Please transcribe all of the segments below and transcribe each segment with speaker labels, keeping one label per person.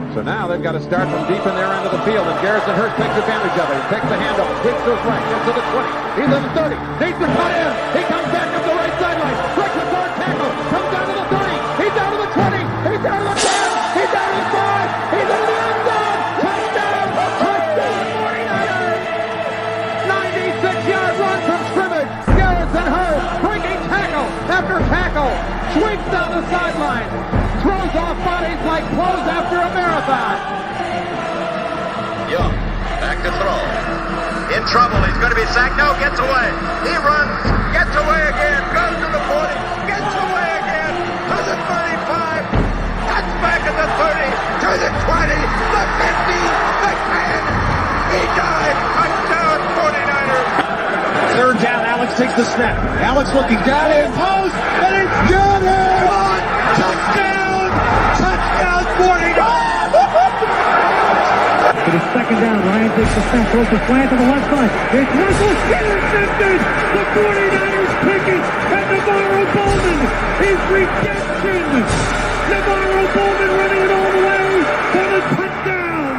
Speaker 1: So now they've got to start from deep in their end of the field, and Garrison Hurst takes advantage of it. He takes the handoff, sweeps to his right, gets to the 20. He's in the 30. Needs to cut in. He comes back up the right sideline. Breaks a third tackle. Comes down to the 30. He's down to the 20. He's down to the 10. He's down to the 5. He's into the end zone. Touchdown! Touchdown! 49ers! 96-yard run from scrimmage. Garrison Hurst breaking tackle after tackle. Sweeps down the sideline. Throws off bodies like clothes after a marathon.
Speaker 2: Young, back to throw. In trouble, he's going to be sacked. No, gets away. He runs, gets away again, goes to the 40, gets away again, to the 35, cuts back at the 30, to the 20, the 50, the 10. He died. Touchdown, 49ers.
Speaker 1: Third down, Alex takes the snap. Alex looking down in post, and it's good. Touchdown! Touchdown, 49ers!
Speaker 3: It is second down. Ryan takes the snap, throws the slant to the left side. It's Russell intercepted. The 49ers pick it, and Navarro Bowman is redemption. Navarro Bowman running it all the way for the touchdown.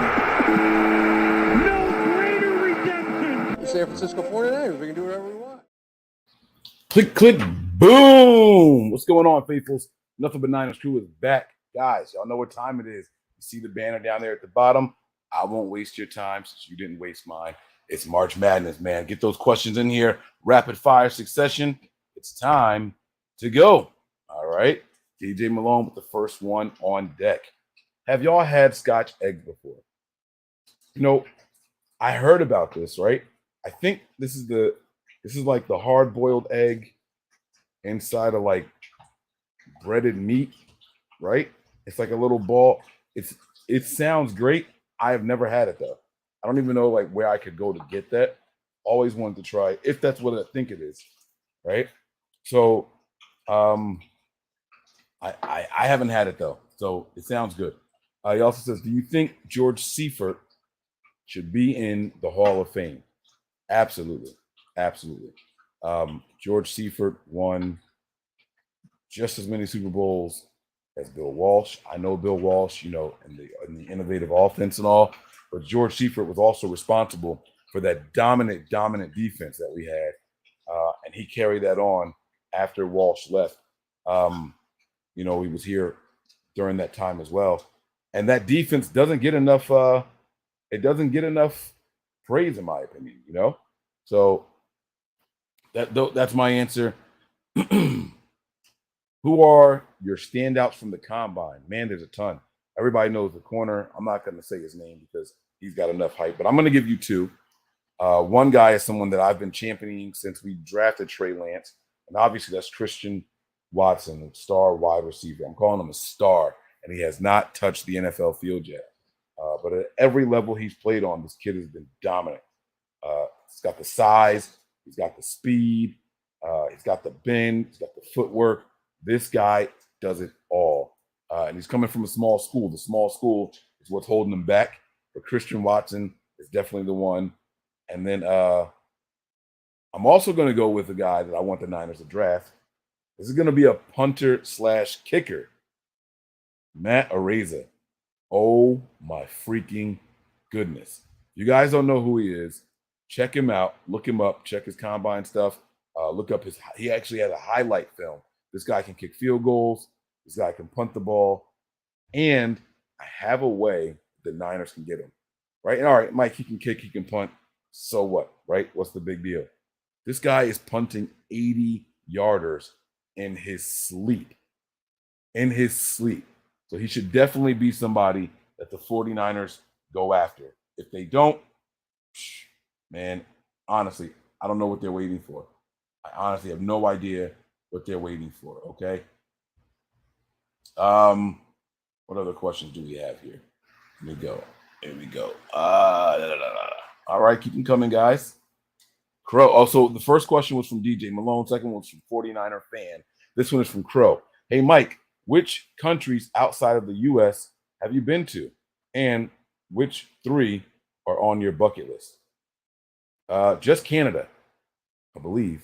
Speaker 3: No greater redemption.
Speaker 4: San Francisco 49ers. We can do whatever we want.
Speaker 5: Click, click, boom. What's going on, faithfuls? Nothing But Niners crew is back. Guys, y'all know what time it is. You see the banner down there at the bottom. I won't waste your time since you didn't waste mine. It's March Madness, man. Get those questions in here. Rapid fire succession. It's time to go. All right. DJ Malone with the first one on deck. Have y'all had Scotch eggs before? You know, I heard about this, right? I think this is like the hard-boiled egg inside of like breaded meat, right? It's like a little ball. It sounds great. I have never had it though. I don't even know like where I could go to get that. Always wanted to try if that's what I think it is, right? So I haven't had it though. So it sounds good. He also says, do you think George Seifert should be in the Hall of Fame? Absolutely. Absolutely. George Seifert won just as many Super Bowls as Bill Walsh. I know Bill Walsh, you know, in the innovative offense and all, but George Seifert was also responsible for that dominant defense that we had, and he carried that on after Walsh left. You know, he was here during that time as well, and that defense doesn't get enough. It doesn't get enough praise, in my opinion. You know, so that's my answer. Who are your standouts from the combine? Man, there's a ton. Everybody knows the corner. I'm not going to say his name because he's got enough hype, but I'm going to give you two. One guy is someone that I've been championing since we drafted Trey Lance, and obviously that's Christian Watson, a star wide receiver. I'm calling him a star, and he has not touched the NFL field yet. But at every level he's played on, this kid has been dominant. He's got the size, he's got the speed, he's got the bend, he's got the footwork. This guy does it all. And he's coming from a small school. The small school is what's holding him back. But Christian Watson is definitely the one. And then I'm also going to go with the guy that I want the Niners to draft. This is going to be a punter / kicker. Matt Araiza. Oh, my freaking goodness. You guys don't know who he is. Check him out. Look him up. Check his combine stuff. Look up he actually has a highlight film. This guy can kick field goals. This guy can punt the ball. And I have a way the Niners can get him. Right? And all right, Mike, he can kick, he can punt. So what? Right? What's the big deal? This guy is punting 80-yarders in his sleep. In his sleep. So he should definitely be somebody that the 49ers go after. If they don't, man, honestly, I don't know what they're waiting for. I honestly have no idea what they're waiting for, okay? What other questions do we have here? Here we go. All right, keep them coming, guys. Crow. Also, the first question was from DJ Malone. Second one was from 49er fan. This one is from Crow. Hey, Mike, which countries outside of the U.S. have you been to? And which 3 are on your bucket list? Just Canada, I believe.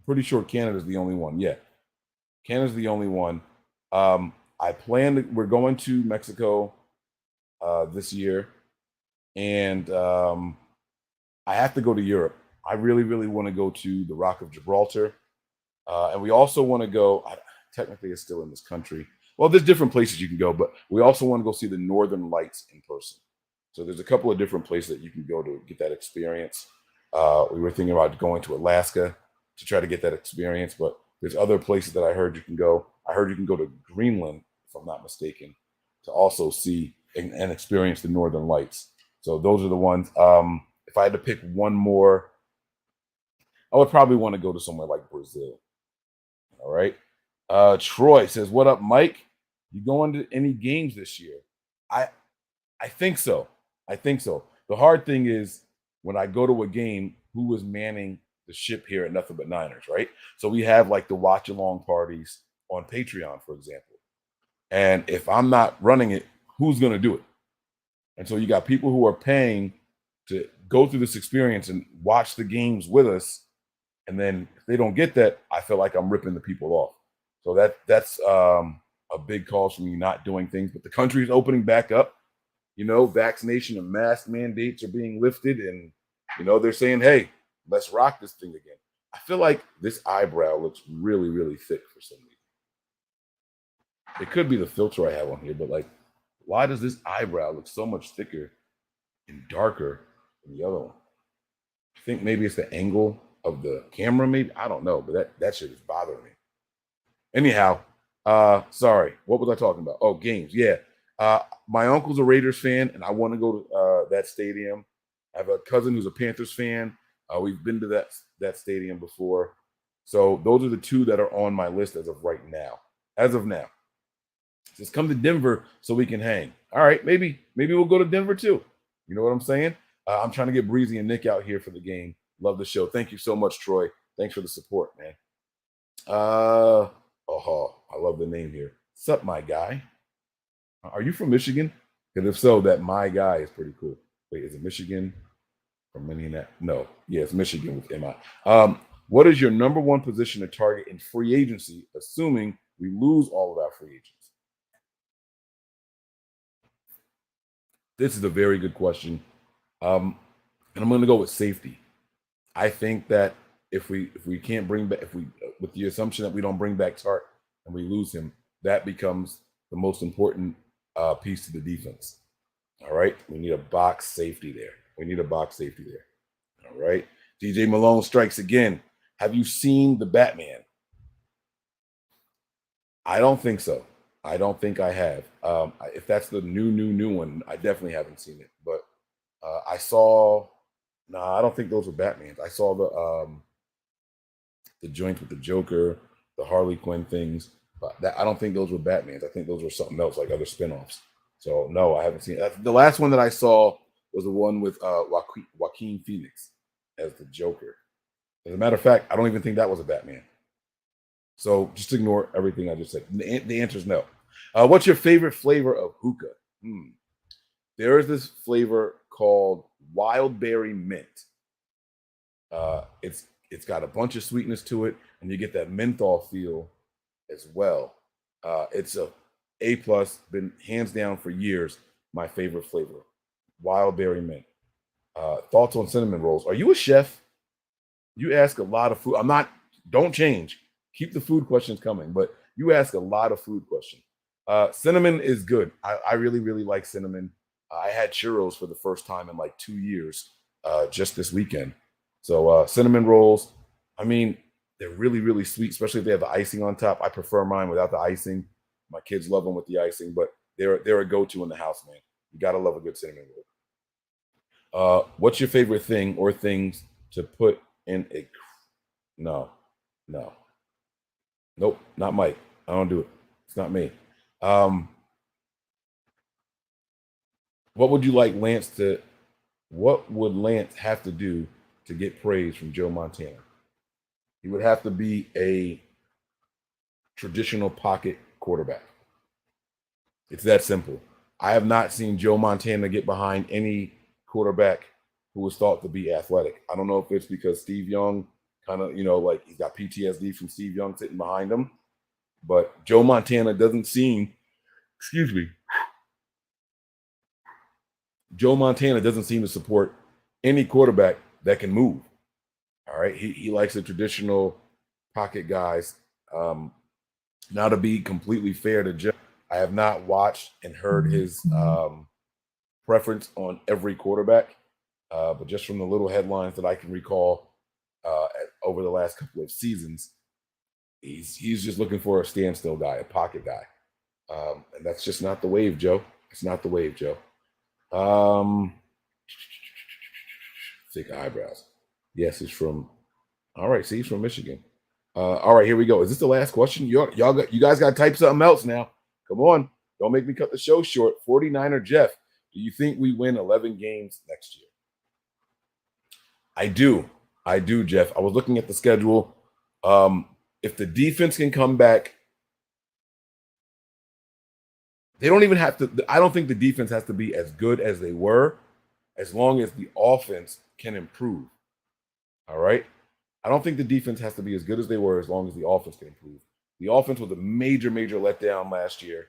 Speaker 5: Pretty sure Canada's the only one. Yeah, Canada's the only one. We're going to Mexico this year, and I have to go to Europe. I really, really want to go to the Rock of Gibraltar, and we also want to go. Technically, it's still in this country. Well, there's different places you can go, but we also want to go see the Northern Lights in person. So there's a couple of different places that you can go to get that experience. We were thinking about going to Alaska to try to get that experience, but there's other places that I heard you can go. I heard you can go to Greenland, if I'm not mistaken, to also see and experience the Northern Lights. So those are the ones. If I had to pick one more, I would probably want to go to somewhere like Brazil. All right. Troy says, "What up, Mike? You going to any games this year?" I think so. I think so. The hard thing is when I go to a game, who is manning the ship here at Nothing But Niners, right? So we have like the watch along parties on Patreon, for example. And if I'm not running it, who's going to do it? And so you got people who are paying to go through this experience and watch the games with us. And then if they don't get that, I feel like I'm ripping the people off. So that's a big cause for me not doing things. But the country is opening back up. You know, vaccination and mask mandates are being lifted. And, you know, they're saying, hey, let's rock this thing again. I feel like this eyebrow looks really, really thick for some reason. It could be the filter I have on here, but like, why does this eyebrow look so much thicker and darker than the other one? I think maybe it's the angle of the camera, maybe. I don't know, but that shit is bothering me. Anyhow, sorry, what was I talking about? Oh, games. Yeah. My uncle's a Raiders fan, and I want to go to that stadium. I have a cousin who's a Panthers fan. We've been to that stadium before. So those are the two that are on my list as of right now. As of now. Just come to Denver so we can hang. All right, maybe we'll go to Denver too. You know what I'm saying? I'm trying to get Breezy and Nick out here for the game. Love the show. Thank you so much, Troy. Thanks for the support, man. I love the name here. Sup, my guy? Are you from Michigan? Because if so, that my guy is pretty cool. Wait, is it Michigan? From Indianapolis? No. Yeah, it's Michigan with MI. What is your number one position to target in free agency, assuming we lose all of our free agents? This is a very good question. And I'm going to go with safety. I think that if we can't bring back, with the assumption that we don't bring back Tart and we lose him, that becomes the most important piece to the defense. All right. We need a box safety there. All right. DJ Malone strikes again. Have you seen the Batman? I don't think so. I don't think I have. If that's the new one, I definitely haven't seen it. But I saw. No, I don't think those were Batmans. I saw the joint with the Joker, the Harley Quinn things. But I don't think those were Batmans. I think those were something else, like other spinoffs. So no, I haven't seen it. The last one that I saw was the one with Joaquin Phoenix as the Joker. As a matter of fact, I don't even think that was a Batman. So just ignore everything I just said. The answer is no. What's your favorite flavor of hookah? There is this flavor called Wild Berry Mint. It's got a bunch of sweetness to it, and you get that menthol feel as well. It's A+, been hands down for years my favorite flavor. Wild Berry Mint. Thoughts on cinnamon rolls? Are you a chef? You ask a lot of food. Don't change. Keep the food questions coming, but you ask a lot of food questions. Cinnamon is good. I really, really like cinnamon. I had churros for the first time in like 2 years just this weekend. So cinnamon rolls, I mean, they're really, really sweet, especially if they have the icing on top. I prefer mine without the icing. My kids love them with the icing, but they're a go-to in the house, man. You got to love a good cinnamon roll. What's your favorite thing or things to put in a... No. Nope, not Mike. I don't do it. It's not me. What would Lance have to do to get praise from Joe Montana? He would have to be a traditional pocket quarterback. It's that simple. I have not seen Joe Montana get behind any quarterback who was thought to be athletic. I don't know if it's because Steve Young kind of, like he's got PTSD from Steve Young sitting behind him, but Joe Montana doesn't seem, Joe Montana doesn't seem to support any quarterback that can move. All right. He likes the traditional pocket guys. Now, to be completely fair to Joe, I have not watched and heard his preference on every quarterback, but just from the little headlines that I can recall over the last couple of seasons, he's just looking for a standstill guy, a pocket guy. And that's just not the wave, Joe. It's not the wave, Joe. Thick eyebrows. Yes, he's from. All right, see, he's from Michigan. All right, here we go. Is this the last question? You guys got to type something else now. Come on. Don't make me cut the show short. 49er Jeff, do you think we win 11 games next year? I do, Jeff. I was looking at the schedule. If the defense can come back, they don't even have to. I don't think the defense has to be as good as they were, as long as the offense can improve. All right. I don't think the defense has to be as good as they were as long as the offense can improve. The offense was a major letdown last year,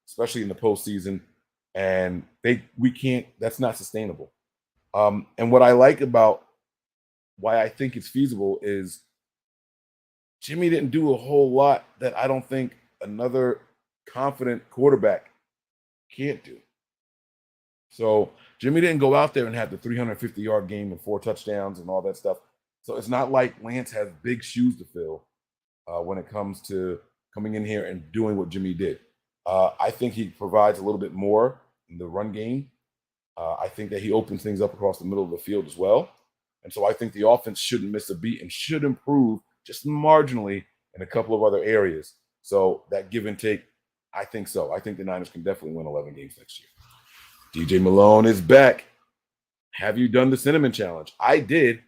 Speaker 5: especially in the postseason, and we can't. That's not sustainable. And what I like about why I think it's feasible is Jimmy didn't do a whole lot that I don't think another confident quarterback can't do. So Jimmy didn't go out there and have the 350-yard game and 4 touchdowns and all that stuff. So it's not like Lance has big shoes to fill when it comes to coming in here and doing what Jimmy did. I think he provides a little bit more in the run game. I think that he opens things up across the middle of the field as well. And so I think the offense shouldn't miss a beat and should improve just marginally in a couple of other areas. So that give and take, I think so. I think the Niners can definitely win 11 games next year. DJ Malone is back. Have you done the Cinnamon Challenge? I did.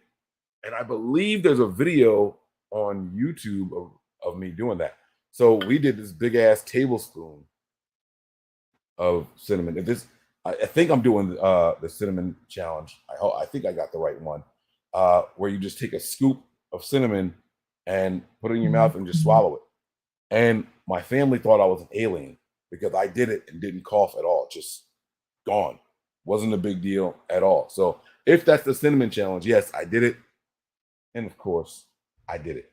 Speaker 5: And I believe there's a video on YouTube of me doing that. So we did this big ass tablespoon of cinnamon. I think I'm doing the Cinnamon Challenge. I think I got the right one, where you just take a scoop of cinnamon and put it in your mouth and just swallow it. And my family thought I was an alien because I did it and didn't cough at all. Just gone. Wasn't a big deal at all. So if that's the Cinnamon Challenge, yes, I did it. And of course, I did it.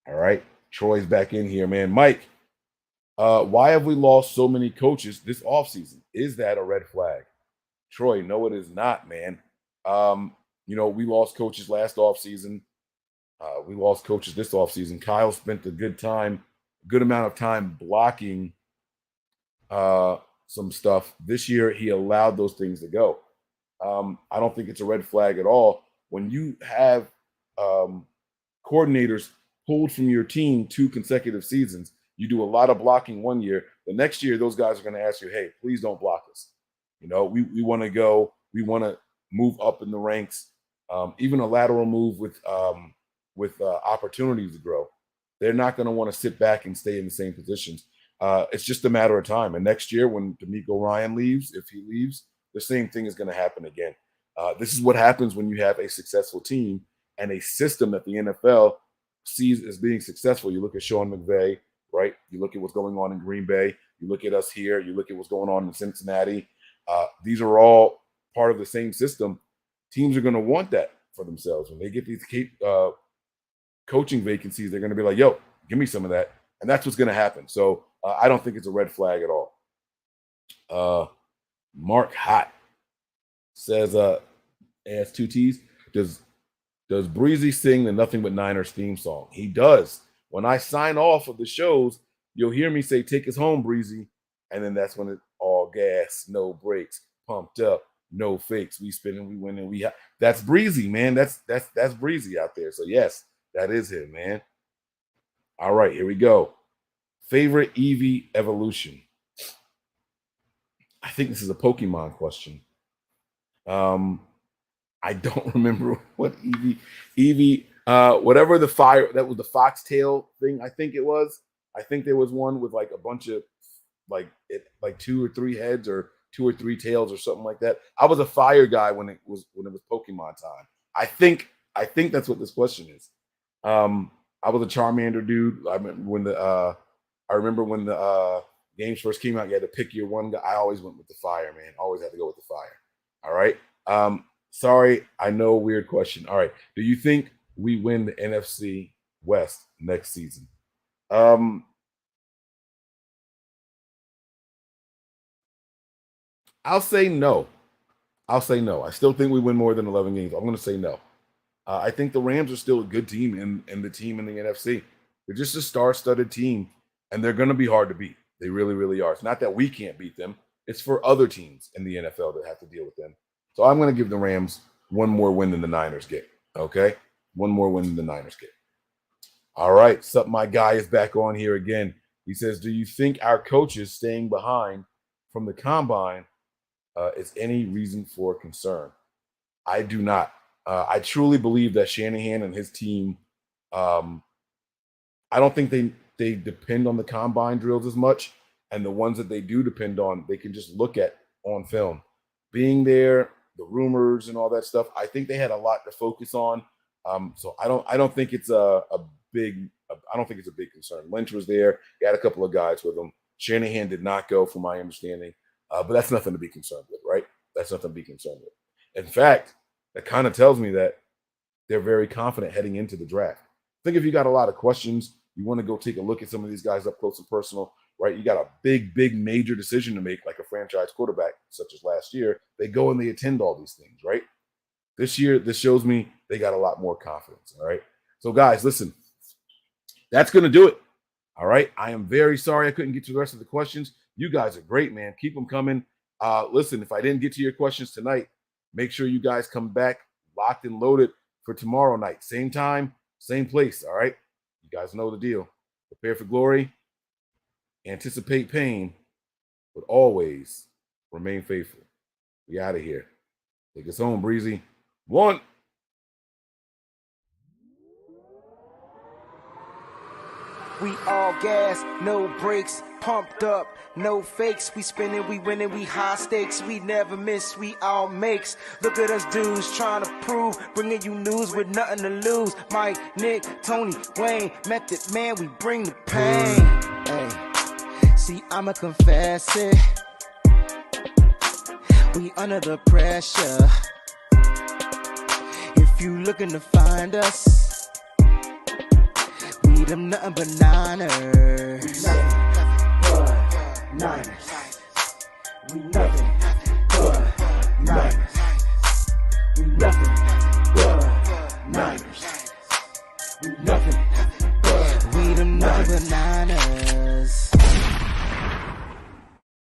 Speaker 5: All right. Troy's back in here, man. Mike, why have we lost so many coaches this offseason? Is that a red flag? Troy, no, it is not, man. We lost coaches last offseason. We lost coaches this offseason. Kyle spent a good amount of time blocking some stuff. This year, he allowed those things to go. I don't think it's a red flag at all. When you have coordinators pulled from your team 2 consecutive seasons, you do a lot of blocking one year. The next year, those guys are going to ask you, hey, please don't block us. We want to go. We want to move up in the ranks. Even a lateral move with opportunities to grow. They're not going to want to sit back and stay in the same positions. It's just a matter of time. And next year, when D'Amico Ryan leaves, if he leaves, the same thing is going to happen again. This is what happens when you have a successful team and a system that the NFL sees as being successful. You look at Sean McVay, right? You look at what's going on in Green Bay. You look at us here. You look at what's going on in Cincinnati. These are all part of the same system. Teams are going to want that for themselves. When they get these coaching vacancies, they're going to be like, yo, give me some of that. And that's what's going to happen. So I don't think it's a red flag at all. Mark Hott says, asks 2 T's, does Breezy sing the Nothing But Niners theme song? He does. When I sign off of the shows, you'll hear me say, take us home, Breezy. And then that's when it's all gas, no brakes, pumped up, no fakes. We spinning, we winning, that's Breezy, man. That's Breezy out there. So yes, that is him, man. All right, here we go. Favorite Eevee evolution. I think this is a Pokemon question. I don't remember what Eevee, whatever the fire, that was the foxtail thing. I think it was. I think there was one with like a bunch of like 2 or 3 heads or 2 or 3 tails or something like that. I was a fire guy when it was Pokemon time. I think that's what this question is. I was a Charmander dude. I remember when the games first came out, you had to pick your one guy. I always went with the Fire, man. Always had to go with the Fire. All right. Sorry, I know, weird question. All right. Do you think we win the NFC West next season? I'll say no. I still think we win more than 11 games. I'm going to say no. I think the Rams are still a good team and the team in the NFC. They're just a star-studded team, and they're going to be hard to beat. They really, really are. It's not that we can't beat them. It's for other teams in the NFL that have to deal with them. So I'm going to give the Rams one more win than the Niners get, okay? One more win than the Niners get. All right, Sup My Guy is back on here again. He says, do you think our coaches staying behind from the combine is any reason for concern? I do not. I truly believe that Shanahan and his team, I don't think they depend on the combine drills as much. And the ones that they do depend on, they can just look at on film. Being there, the rumors and all that stuff, I think they had a lot to focus on. So I don't think it's a big concern. Lynch was there. He had a couple of guys with him. Shanahan did not go, from my understanding. But that's nothing to be concerned with, right? That's nothing to be concerned with. In fact, that kind of tells me that they're very confident heading into the draft. I think if you got a lot of questions, you want to go take a look at some of these guys up close and personal, right? You got a big major decision to make, like a franchise quarterback, such as last year. They go and they attend all these things, right? This year, this shows me they got a lot more confidence, all right? So, guys, listen, that's going to do it, all right? I am very sorry I couldn't get to the rest of the questions. You guys are great, man. Keep them coming. Listen, if I didn't get to your questions tonight, make sure you guys come back locked and loaded for tomorrow night. Same time, same place, all right? You guys know the deal. Prepare for glory, anticipate pain, but always remain faithful. We out of here. Take us home, Breezy. 1.
Speaker 6: We all gas, no brakes, pumped up, no fakes. We spinning, we winning, we high stakes. We never miss, we all makes. Look at us dudes trying to prove, bringing you news with nothing to lose. Mike, Nick, Tony, Wayne, Method Man, we bring the pain. Hey, see, I'ma confess it. We under the pressure. If you looking to find us, we them nothing but niners.